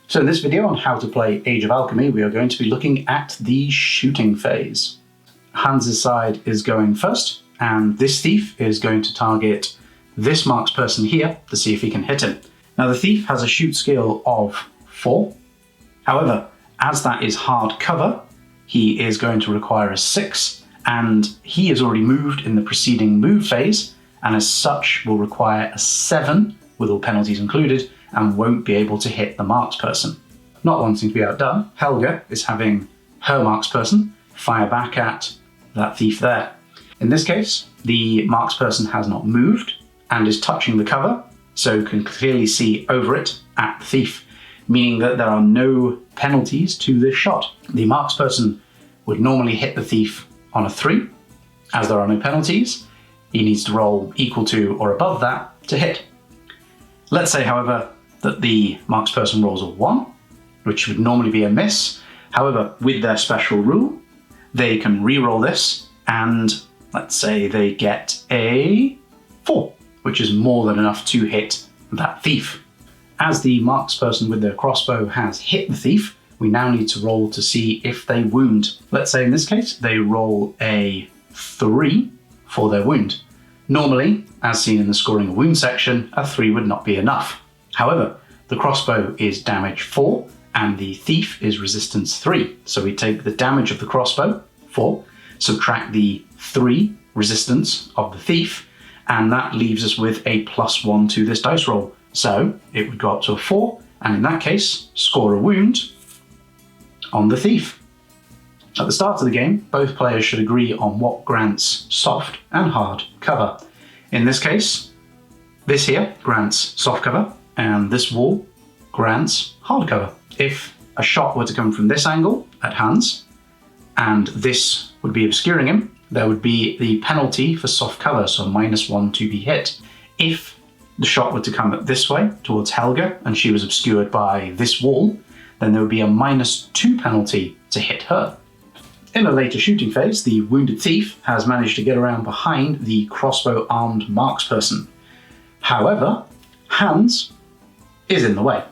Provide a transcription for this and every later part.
So in this video on how to play Age of Alchemy, we are going to be looking at the shooting phase. Hans' side is going first, and this thief is going to target this marksperson here to see if he can hit him. Now the thief has a shoot skill of 4. However, as that is hard cover, he is going to require a 6, and he has already moved in the preceding move phase, and as such will require a 7 with all penalties included, and won't be able to hit the marksperson. Not wanting to be outdone, Helga is having her marksperson fire back at that thief there. In this case, the marksperson has not moved and is touching the cover, so can clearly see over it at the thief, meaning that there are no penalties to this shot. The marksperson would normally hit the thief on a 3. As there are no penalties, he needs to roll equal to or above that to hit. Let's say, however, that the marksperson rolls a 1, which would normally be a miss. However, with their special rule, they can re-roll this, and let's say they get a 4, which is more than enough to hit that thief. As the marksperson with their crossbow has hit the thief, we now need to roll to see if they wound. Let's say in this case, they roll a 3 for their wound. Normally, as seen in the scoring a wound section, a 3 would not be enough. However, the crossbow is damage 4 and the thief is resistance 3. So we take the damage of the crossbow, 4, subtract the 3 resistance of the thief, and that leaves us with a +1 to this dice roll. So it would go up to a 4, and in that case, score a wound on the thief. At the start of the game, both players should agree on what grants soft and hard cover. In this case, this here grants soft cover, and this wall grants hard cover. If a shot were to come from this angle at Hans, and this would be obscuring him, there would be the penalty for soft cover, so -1 to be hit. If the shot were to come this way towards Helga, and she was obscured by this wall, then there would be a -2 penalty to hit her. In a later shooting phase, the wounded thief has managed to get around behind the crossbow-armed marksperson. However, Hans is in the way.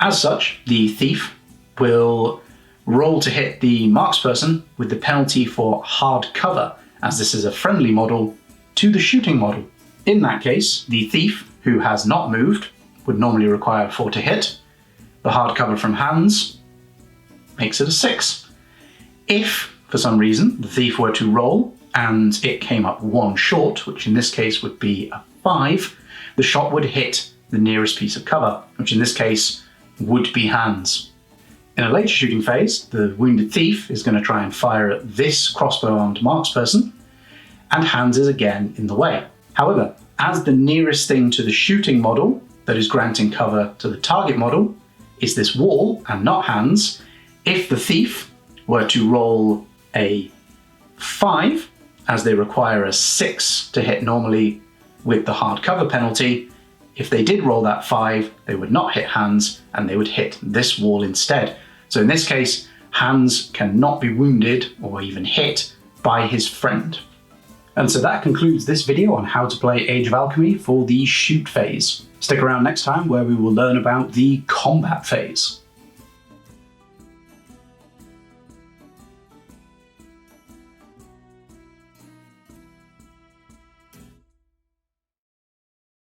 As such, the thief will roll to hit the marksperson with the penalty for hard cover, as this is a friendly model to the shooting model. In that case, the thief, who has not moved, would normally require a 4 to hit. The hard cover from Hans makes it a 6. If, for some reason, the thief were to roll and it came up 1 short, which in this case would be a 5, the shot would hit the nearest piece of cover, which in this case would be Hans. In a later shooting phase, the wounded thief is going to try and fire at this crossbow-armed marksperson, and Hans is again in the way. However, as the nearest thing to the shooting model that is granting cover to the target model is this wall and not Hans, if the thief were to roll a 5, as they require a 6 to hit normally with the hard cover penalty, if they did roll that 5, they would not hit Hans, and they would hit this wall instead. So in this case, Hans cannot be wounded or even hit by his friend. And so that concludes this video on how to play Age of Alchemy for the shoot phase. Stick around next time where we will learn about the combat phase.